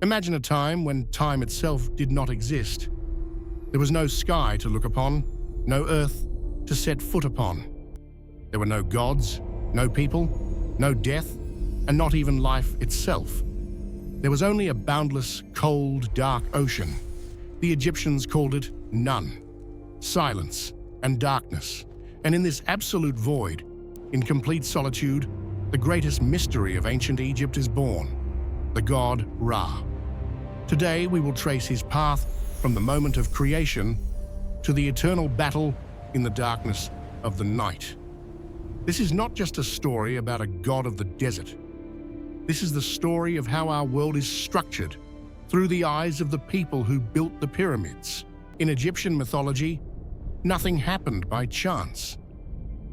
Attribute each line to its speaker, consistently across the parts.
Speaker 1: Imagine a time when time itself did not exist. There was no sky to look upon, no earth to set foot upon. There were no gods, no people, no death, and not even life itself. There was only a boundless, cold, dark ocean. The Egyptians called it none, silence and darkness. And in this absolute void, in complete solitude, the greatest mystery of ancient Egypt is born, the god Ra. Today we will trace his path from the moment of creation to the eternal battle in the darkness of the night. This is not just a story about a god of the desert. This is the story of how our world is structured through the eyes of the people who built the pyramids. In Egyptian mythology, nothing happened by chance.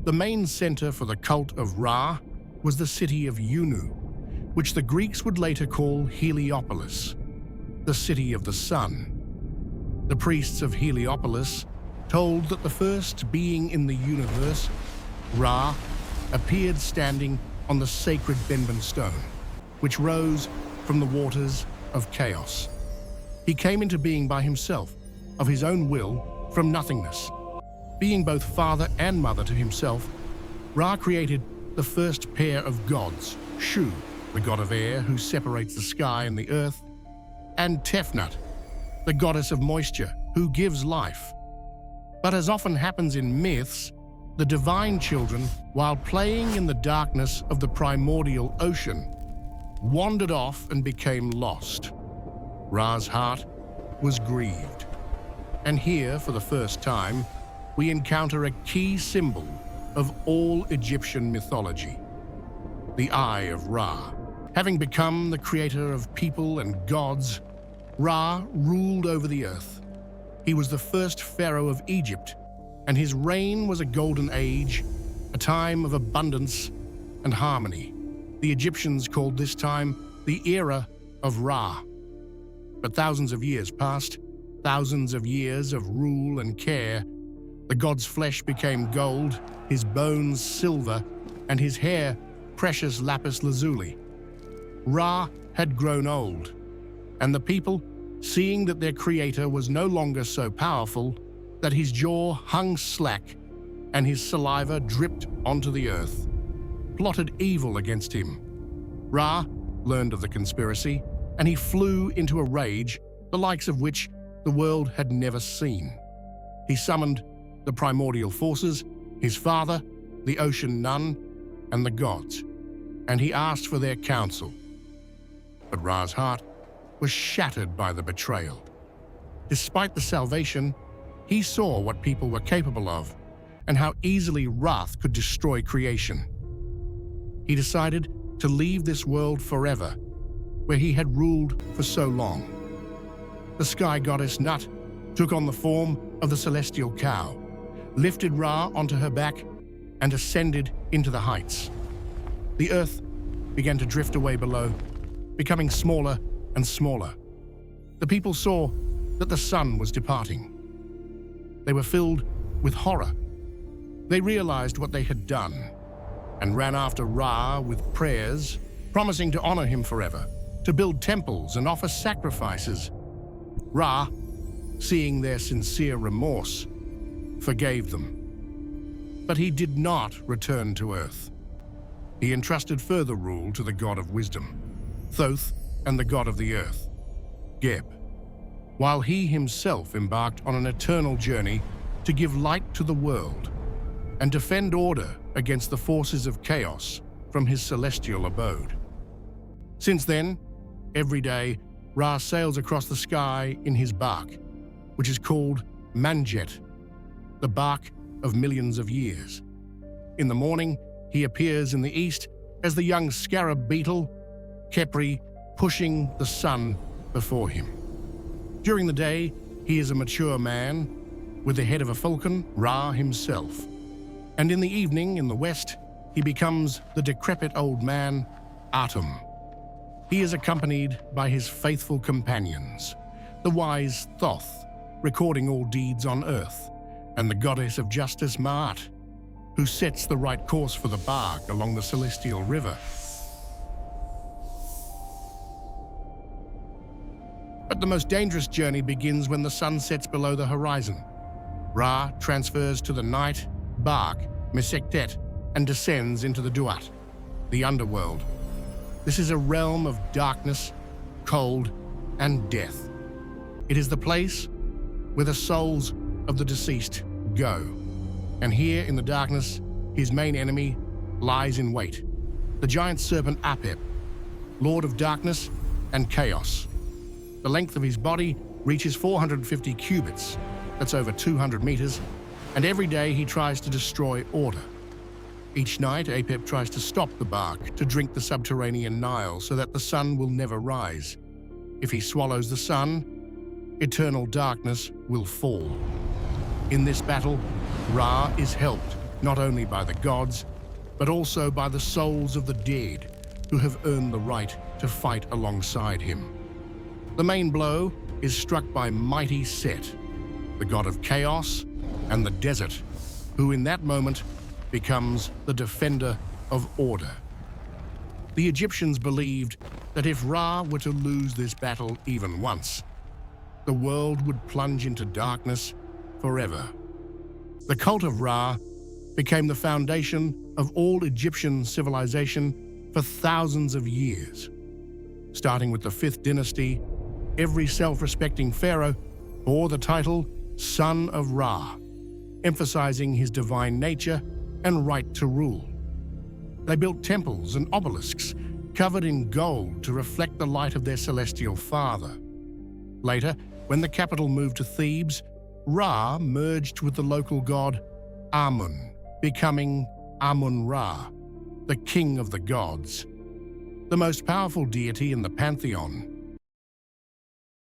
Speaker 1: The main center for the cult of Ra was the city of Unu, which the Greeks would later call Heliopolis, the city of the sun. The priests of Heliopolis told that the first being in the universe, Ra, appeared standing on the sacred Benben stone, which rose from the waters of chaos. He came into being by himself, of his own will, from nothingness. Being both father and mother to himself, Ra created the first pair of gods, Shu, the god of air who separates the sky and the earth, and Tefnut, the goddess of moisture who gives life. But as often happens in myths, the divine children, while playing in the darkness of the primordial ocean, wandered off and became lost. Ra's heart was grieved. And here, for the first time, we encounter a key symbol of all Egyptian mythology, the Eye of Ra. Having become the creator of people and gods, Ra ruled over the earth. He was the first pharaoh of Egypt, and his reign was a golden age, a time of abundance and harmony. The Egyptians called this time the era of Ra. But thousands of years passed, thousands of years of rule and care. The god's flesh became gold, his bones silver, and his hair precious lapis lazuli. Ra had grown old, and the people, seeing that their creator was no longer so powerful, that his jaw hung slack and his saliva dripped onto the earth, plotted evil against him. Ra learned of the conspiracy, and he flew into a rage, the likes of which the world had never seen. He summoned the primordial forces, his father, the ocean nun, and the gods, and he asked for their counsel. But Ra's heart was shattered by the betrayal. Despite the salvation, he saw what people were capable of and how easily wrath could destroy creation. He decided to leave this world forever, where he had ruled for so long. The sky goddess Nut took on the form of the celestial cow, lifted Ra onto her back, and ascended into the heights. The earth began to drift away below, becoming smaller and smaller. The people saw that the sun was departing. They were filled with horror. They realized what they had done and ran after Ra with prayers, promising to honor him forever, to build temples and offer sacrifices. Ra, seeing their sincere remorse, forgave them. But he did not return to earth. He entrusted further rule to the god of wisdom, Thoth, and the god of the earth, Geb, while he himself embarked on an eternal journey to give light to the world and defend order against the forces of chaos from his celestial abode. Since then, every day, Ra sails across the sky in his bark, which is called Manjet, the bark of millions of years. In the morning, he appears in the east as the young scarab beetle, Khepri, pushing the sun before him. During the day, he is a mature man with the head of a falcon, Ra himself. And in the evening, in the west, he becomes the decrepit old man, Atum. He is accompanied by his faithful companions, the wise Thoth, recording all deeds on earth, and the goddess of justice, Ma'at, who sets the right course for the bark along the celestial river. But the most dangerous journey begins when the sun sets below the horizon. Ra transfers to the night, Bark, Mesektet, and descends into the Duat, the underworld. This is a realm of darkness, cold, and death. It is the place where the souls of the deceased go. And here in the darkness, his main enemy lies in wait, the giant serpent Apophis, lord of darkness and chaos. The length of his body reaches 450 cubits, that's over 200 meters, and every day he tries to destroy order. Each night, Apophis tries to stop the Bark to drink the subterranean Nile so that the sun will never rise. If he swallows the sun, eternal darkness will fall. In this battle, Ra is helped not only by the gods, but also by the souls of the dead who have earned the right to fight alongside him. The main blow is struck by mighty Set, the god of chaos and the desert, who in that moment becomes the defender of order. The Egyptians believed that if Ra were to lose this battle even once, the world would plunge into darkness forever. The cult of Ra became the foundation of all Egyptian civilization for thousands of years. Starting with the 5th dynasty, every self-respecting pharaoh bore the title Son of Ra, emphasizing his divine nature and right to rule. They built temples and obelisks covered in gold to reflect the light of their celestial father. Later, when the capital moved to Thebes, Ra merged with the local god Amun, becoming Amun-Ra, the king of the gods. The most powerful deity in the pantheon,